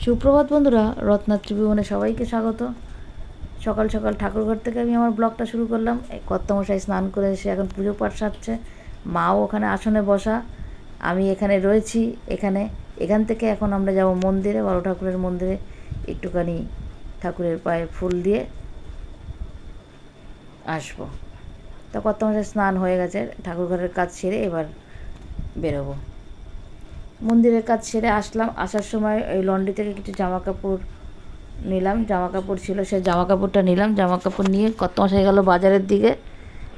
সুপ্রভাত বন্ধুরা, রত্না ত্রিভুবনে সবাইকে স্বাগত। সকাল সকাল ঠাকুরঘর থেকে আমি আমার ব্লগটা শুরু করলাম। এই কর্তামশাই স্নান করে এসে এখন পুজো পাঠ সারছে, মাও ওখানে আসনে বসা, আমি এখানে রয়েছি। এখান থেকে এখন আমরা যাব মন্দিরে, বড় ঠাকুরের মন্দিরে, একটুখানি ঠাকুরের পায়ে ফুল দিয়ে আসবো। তা কর্তামশাই স্নান হয়ে গেছে, ঠাকুরঘরের কাজ সেরে এবার বেরোবো। মন্দিরের কাজ সেরে আসলাম। আসার সময় ওই লন্ড্রি থেকে কিছু জামা কাপড় নিলাম, জামা কাপড় ছিল, সেই জামা কাপড়টা নিলাম। জামা কাপড় নিয়ে কর্তামশাই গেল বাজারের দিকে।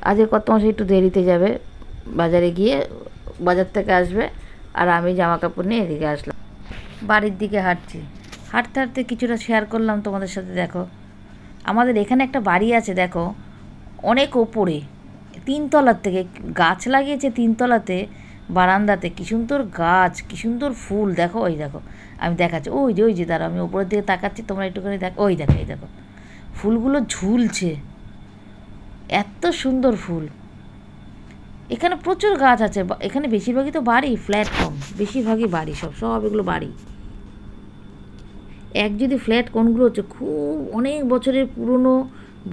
আজকে কর্তামশাই একটু দেরিতে যাবে, বাজারে গিয়ে বাজার থেকে আসবে, আর আমি জামা কাপড় নিয়ে এদিকে আসলাম। বাড়ির দিকে হাঁটছি, হাঁটতে হাঁটতে কিছুটা শেয়ার করলাম তোমাদের সাথে। দেখো, আমাদের এখানে একটা বাড়ি আছে, দেখো অনেক ওপরে, 3 তলার থেকে গাছ লাগিয়েছে, 3 তলাতে বারান্দাতে। কি সুন্দর গাছ, কি সুন্দর ফুল, দেখো ওই দেখো, আমি দেখাচ্ছি, ওই যে দাঁড়াও, আমি ওপরের দিকে তাকাচ্ছি, তোমরা একটুখানি দেখো, ওই দেখো, এই দেখো ফুলগুলো ঝুলছে, এত সুন্দর ফুল। এখানে প্রচুর গাছ আছে, এখানে বেশিরভাগই তো বাড়ি, ফ্ল্যাট কম, বেশিরভাগই বাড়ি, সব এগুলো বাড়ি। যদি ফ্ল্যাট কোনগুলো হচ্ছে খুব অনেক বছরের পুরনো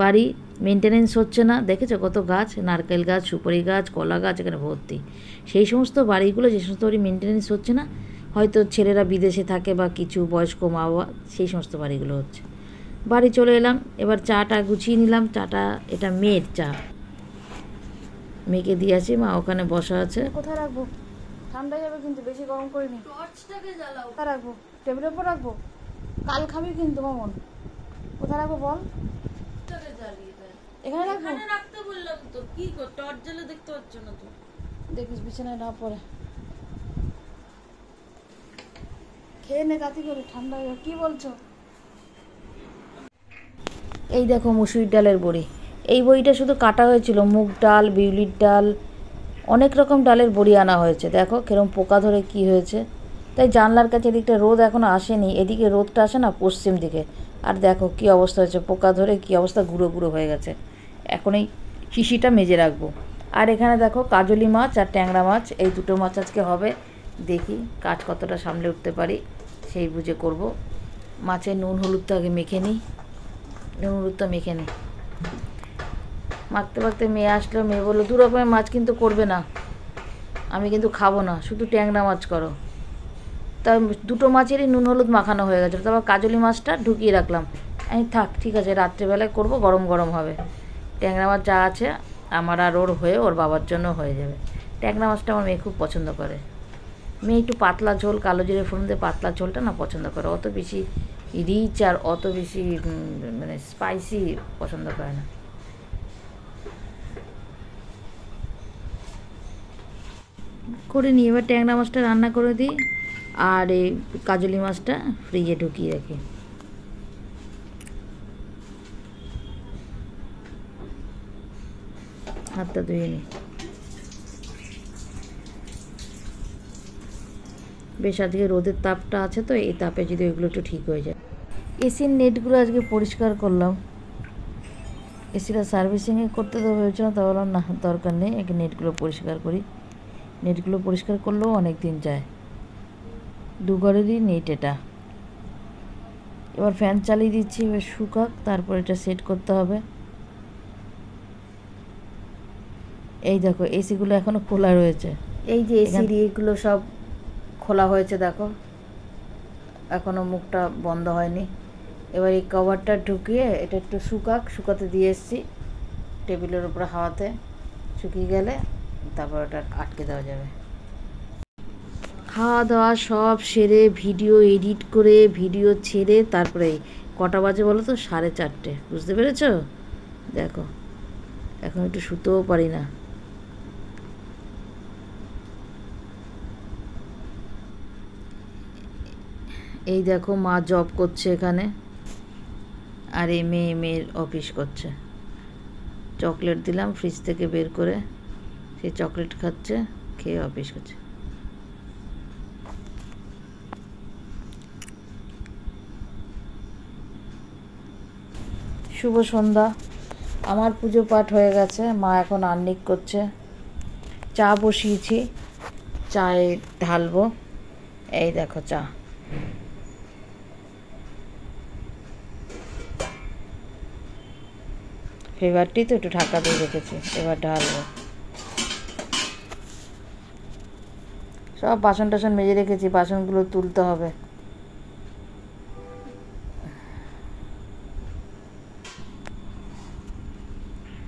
বাড়ি, মেনটেনেন্স হচ্ছে না। দেখেছো কত গাছ, নারকেল গাছ, সুপারি গাছ, কলা গাছ এখানে ভর্তি। সেই সমস্ত বাড়িগুলো, যে সমস্ত বাড়ি মেনটেনেন্স হচ্ছে না, হয়তো ছেলেরা বিদেশে থাকে বা কিছু বয়স্ক মা বাবা, সেই সমস্ত বাড়িগুলো হচ্ছে। বাড়ি চলে এলাম, এবার চাটা গুছিয়ে নিলাম। চাটা, এটা মেয়ের চা, মেয়েকে দিয়ে আছি, মা ওখানে বসা আছে। কোথায় রাখবো? ঠান্ডা যাবে কিন্তু, বেশি গরম করিনি। টর্চটাকে জ্বালাও। কোথায় রাখবো? টেবিলের উপর রাখবো? কাল খাবি কিন্তু মামন। কোথায় রাখবো বল? এখানে রাখবো? এখানে রাখতে বললাম তো, কি কর, টর্চ জ্বালে দেখতে পাচ্ছ না তো? দেখিস বিছানায় না পড়ে। খেয়ে নে কাতি করে, ঠান্ডা হয়ে। কি বলছো? এই দেখো মুসুরির ডালের বড়ি। এই বড়িটা শুধু কাটা হয়েছিল, মুগ ডাল, বিউলির ডাল, অনেক রকম ডালের বড়ি আনা হয়েছে। দেখো কিরম পোকা ধরে কি হয়েছে। তাই জানলার কাছে এদিকটা রোদ এখনও আসেনি, এদিকে রোদটা আসে না পশ্চিম দিকে। আর দেখো কি অবস্থা হয়েছে, পোকা ধরে কি অবস্থা, গুঁড়ো গুঁড়ো হয়ে গেছে। এখন এই শিশিটা মেজে রাখবো। আর এখানে দেখো কাজলি মাছ আর ট্যাংরা মাছ, এই দুটো মাছ আজকে হবে। দেখি কাজ কতটা সামলে উঠতে পারি, সেই বুঝে করব। মাছের নুন হলুদটা আগে মেখে নিই, নুন হলুদটা মেখে নিই। মাখতে মাখতে মেয়ে আসলো, মেয়ে বললো 2 রকমের মাছ কিন্তু করবে না, আমি কিন্তু খাবো না, শুধু ট্যাংরা মাছ করো। তা দুটো মাছেরই নুন হলুদ মাখানো হয়ে গেছিলো, তারপর কাজলি মাছটা ঢুকিয়ে রাখলাম। আমি থাক, ঠিক আছে, রাত্রেবেলায় করবো, গরম গরম হবে। ট্যাংরা মাছ যা আছে আমার আর ওর হয়ে, ওর বাবার জন্য হয়ে যাবে। ট্যাংরা মাছটা আমার মেয়ে খুব পছন্দ করে। মেয়ে একটু পাতলা ঝোল, কালো জিরে ফোড়ন দিয়ে পাতলা ঝোলটা না পছন্দ করে, অত বেশি রিচ আর অত বেশি মানে স্পাইসি পছন্দ করে না। করে নিই, এবার ট্যাংরা মাছটা রান্না করে দিই, আর এই কাজলি মাছটা ফ্রিজে ঢুকিয়ে রাখি। হাতটা ধুয়ে নিই। বেশ আজকে রোদের তাপটা আছে তো, এই তাপে যদি ওইগুলো একটু ঠিক হয়ে যায়। এসির নেটগুলো আজকে পরিষ্কার করলাম। এসিটা সার্ভিসিংয়ে করতে তো ভেবেছিলাম, তা বললাম না, দরকার নেই, আগে নেটগুলো পরিষ্কার করি। নেটগুলো পরিষ্কার করলেও অনেক দিন যায়। 2 ঘরেরই নেট এটা। এবার ফ্যান চালিয়ে দিচ্ছি, এবার শুকাক, তারপর এটা সেট করতে হবে। এই দেখো এসিগুলো এখনও খোলা রয়েছে, এই যে এসির এগুলো সব খোলা হয়েছে, দেখো এখনও মুখটা বন্ধ হয়নি। এবার এই কভারটা ঢুকিয়ে এটা একটু শুকাতে দিয়ে এসেছি টেবিলের উপরে হাওয়াতে, শুকিয়ে গেলে তারপর ওটা আটকে দেওয়া যাবে। খাওয়া দাওয়া সব সেরে, ভিডিও এডিট করে, ভিডিও ছেড়ে, তারপরে কটা বাজে বলো তো? 4:30। বুঝতে পেরেছো? দেখো এখন একটু শুতেও পারি না। এই দেখো মা জব করছে এখানে, আর এই মেয়ের অফিস করছে। চকলেট দিলাম ফ্রিজ থেকে বের করে, সে চকলেট খাচ্ছে, খেয়ে অফিস করছে। শুভ সন্ধ্যা। আমার পুজো পাঠ হয়ে গেছে, মা এখন আহ্নিক করছে। চা বসিয়েছি, চায়ে ঢালবো। এই দেখো চা, ফেভারটি তো একটু ঢাকা দিয়ে রেখেছি, এবার ঢালবো। সব বাসন টাসন মেজে রেখেছি, বাসনগুলো তুলতে হবে।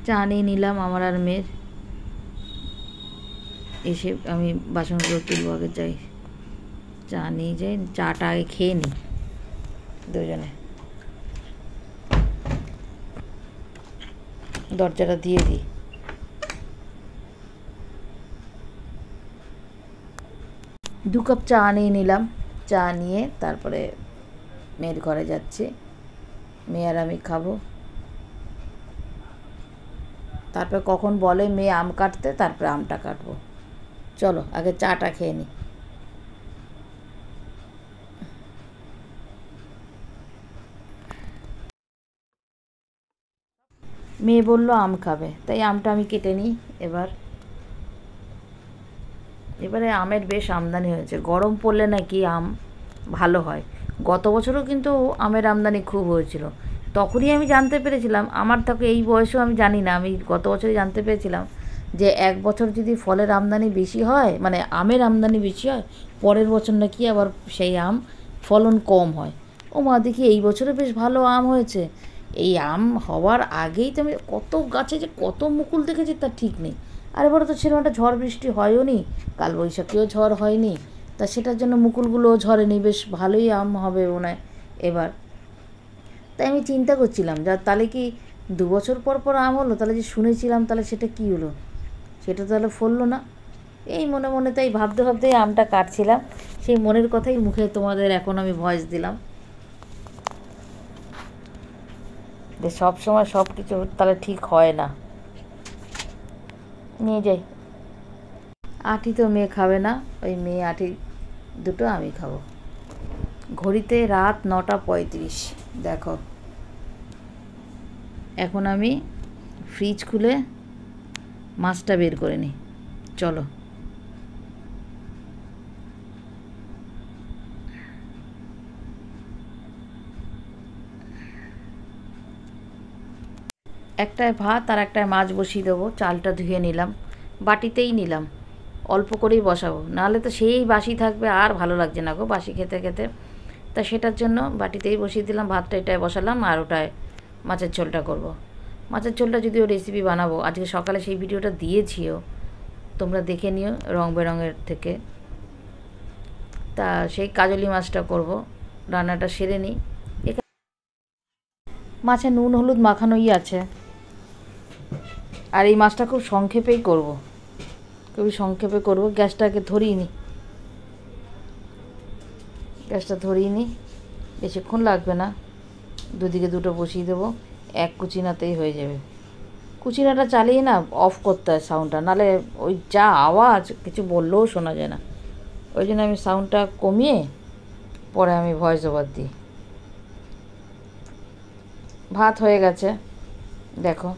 চা নিয়ে নিলাম আমার আর মেয়ের। এসে আমি বাসনগুলো তুলবো, আগে যাই চা নিয়ে যাই, চাটা আগে খেয়ে নিই দুজনে। দরজাটা দিয়ে দিই। দু কাপ চা নিয়ে নিলাম, চা নিয়ে তারপরে মেয়ের ঘরে যাচ্ছি, মেয়ে আর আমি খাবো। তারপরে কখন বলে মেয়ে আম কাটতে, তারপরে আমটা কাটবো। চলো আগে চাটা খেয়ে নিই। মেয়ে বললো আম খাবে, তাই আমটা আমি কেটে নিই। এবারে আমের বেশ আমদানি হয়েছে, গরম পড়লে নাকি আম ভালো হয়। গত বছরও কিন্তু আমের আমদানি খুব হয়েছিল, তখনই আমি জানতে পেরেছিলাম, আমার তাকে এই বয়সেও আমি জানি না, আমি গত বছরই জানতে পেরেছিলাম যে এক বছর যদি ফলের আমদানি বেশি হয়, মানে আমের আমদানি বেশি হয়, পরের বছর নাকি আবার সেই আম ফলন কম হয়। ও মা, দেখি এই বছরে বেশ ভালো আম হয়েছে। এই আম হওয়ার আগেই তো আমি কত গাছে যে কত মুকুল দেখেছি তার ঠিক নেই। আর এবারে তো সেরকম একটা ঝড় বৃষ্টি হয়ও নি, কালবৈশাখীও ঝড় হয়নি, তা সেটার জন্য মুকুলগুলোও ঝরেনি, বেশ ভালোই আম হবে মনে হয় এবার। তাই আমি চিন্তা করছিলাম, যা তাহলে কি 2 বছর পর পর আম হলো, তাহলে যে শুনেছিলাম তাহলে সেটা কী হলো, সেটা তাহলে ফললো না। এই মনে মনে তাই ভাবতে ভাবতেই আমটা কাটছিলাম, সেই মনের কথাই মুখে তোমাদের এখন আমি ভয়েস দিলাম। যে সব সময় সব কিছু তাহলে ঠিক হয় না। নিয়ে যাই। আটি তো মেয়ে খাবে না, ওই মেয়ে আটি দুটো আমি খাবো। ঘড়িতে রাত 9:35, দেখো। এখন আমি ফ্রিজ খুলে মাছটা বের করে নিই, চলো। একটায় ভাত আর একটায় মাছ বসিয়ে দেবো। চালটা ধুয়ে নিলাম, বাটিতেই নিলাম, অল্প করেই বসাবো, নাহলে তো সেই বাসি থাকবে, আর ভালো লাগছে না গো বাসি খেতে খেতে। তা সেটার জন্য বাটিতেই বসিয়ে দিলাম, ভাতটা এটায় বসালাম, আর ওটায় মাছের ঝোলটা করব। মাছের ঝোলটা যদিও রেসিপি বানাবো, আজকে সকালে সেই ভিডিওটা দিয়েছিও, তোমরা দেখে নিও রং বেরঙের থেকে। তা সেই কাজলি মাছটা করব, রান্নাটা সেরে নিই। মাছে নুন হলুদ মাখানোই আছে, আর এই মাছটা খুব সংক্ষেপেই করব, খুবই সংক্ষেপে করব। গ্যাসটাকে ধরিয়ে নিই, গ্যাসটা ধরিয়ে নিই, বেশিক্ষণ লাগবে না। দুদিকে দুটো বসিয়ে দেবো, এক কুচিনাতেই হয়ে যাবে। কুচিনাটা চালিয়ে না অফ করতে হয় সাউন্ডটা, নাহলে ওই যা আওয়াজ কিছু বললেও শোনা যায় না। ওই জন্য আমি সাউন্ডটা কমিয়ে পরে আমি ভয়েস ওভার দিই। ভাত হয়ে গেছে, দেখো,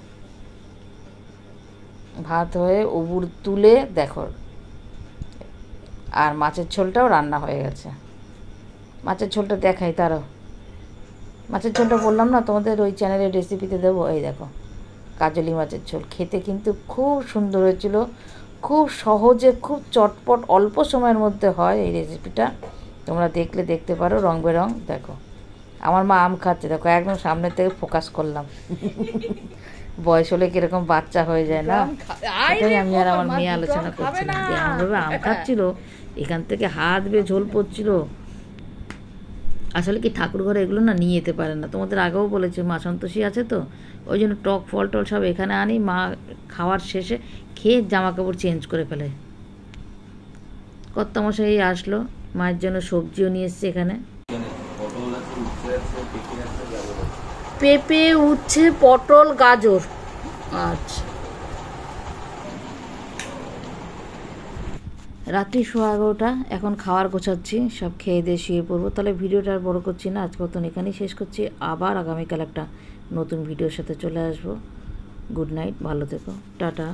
ভাত হয়ে উবুর তুলে দেখো, আর মাছের ঝোলটাও রান্না হয়ে গেছে। মাছের ঝোলটা দেখাই, তারও মাছের ঝোলটা বললাম না তোমাদের ওই চ্যানেলের রেসিপিতে দেবো। এই দেখো, কাজলি মাছের ঝোল, খেতে কিন্তু খুব সুন্দর হয়েছিল, খুব সহজে, খুব চটপট, অল্প সময়ের মধ্যে হয় এই রেসিপিটা। তোমরা দেখলে দেখতে পারো, রং বেরং। দেখো আমার মা আম খাচ্ছে, দেখো একদম সামনের থেকে ফোকাস করলাম। বয়স হলে কিরকম বাচ্চা হয়ে যায় না, এটাই আমি আর আমার মেয়ে আলোচনা করছিলাম যে এমনভাবে আম খাচ্ছিল, এখান থেকে হাত বেয়ে ঝোল পড়ছিল। আসলে কি ঠাকুর ঘরে এগুলো না নিয়ে যেতে পারে না, তোমাদের আগেও বলেছি, মা সন্তোষী আছে তো, ওই জন্য টক ফল টল সব এখানে আনি, মা খাওয়ার শেষে খেয়ে জামা কাপড় চেঞ্জ করে ফেলে। কর্তামশাই আসলো, মায়ের জন্য সবজিও নিয়ে এসছে এখানে, পেঁপে, উচ্ছে, পটল, গাজর। আচ্ছা, রাত্রি 11:15, এখন খাওয়ার গোছাচ্ছি, সব খেয়ে দিয়ে শুয়ে পড়বো। তাহলে ভিডিওটা আর বড়ো করছি না, আজকে মতন এখানেই শেষ করছি। আবার আগামীকাল একটা নতুন ভিডিওর সাথে চলে আসবো। গুড নাইট, ভালো থেকো, টাটা।